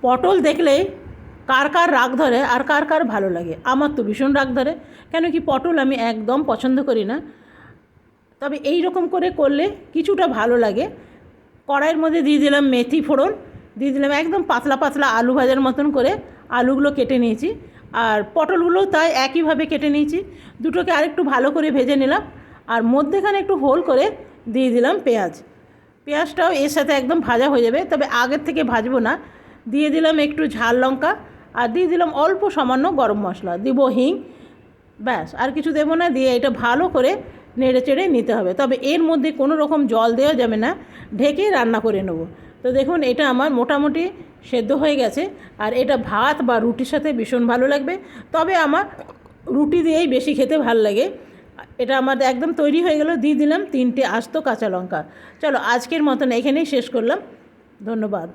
পটল দেখলেই কার কার রাগ ধরে আর কার কার ভালো লাগে। আমার তো ভীষণ রাগ ধরে, কেন কি পটল আমি একদম পছন্দ করি না। তবে এই রকম করে করলে কিছুটা ভালো লাগে। কড়াইয়ের মধ্যে দিয়ে দিলাম মেথি ফোড়ন, দিয়ে দিলাম একদম পাতলা পাতলা আলু ভাজার মতন করে আলুগুলো কেটে নিয়েছি, আর পটলগুলোও তাই একইভাবে কেটে নিয়েছি। দুটোকে আরেকটু ভালো করে ভেজে নিলাম, আর মধ্যেখানে একটু হোল করে দিয়ে দিলাম পেঁয়াজ। পেঁয়াজটাও এর সাথে একদম ভাজা হয়ে যাবে, তবে আগের থেকে ভাজবো না। দিয়ে দিলাম একটু ঝাল লঙ্কা, আর দিয়ে দিলাম অল্প সামান্য গরম মশলা, দিব হিং, ব্যাস আর কিছু দেবো না। দিয়ে এটা ভালো করে নেড়ে চেড়ে নিতে হবে, তবে এর মধ্যে কোনো রকম জল দেওয়া যাবে না, ঢেকে রান্না করে নেব। তো দেখুন এটা আমার মোটামুটি সেদ্ধ হয়ে গেছে, আর এটা ভাত বা রুটির সাথে ভীষণ ভালো লাগবে। তবে আমার রুটি দিয়েই বেশি খেতে ভালো লাগে। এটা আমার একদম তৈরি হয়ে গেল। দিয়ে দিলাম 3টে আস্ত কাঁচা লঙ্কা। চলো আজকের মতন এখানেই শেষ করলাম। ধন্যবাদ।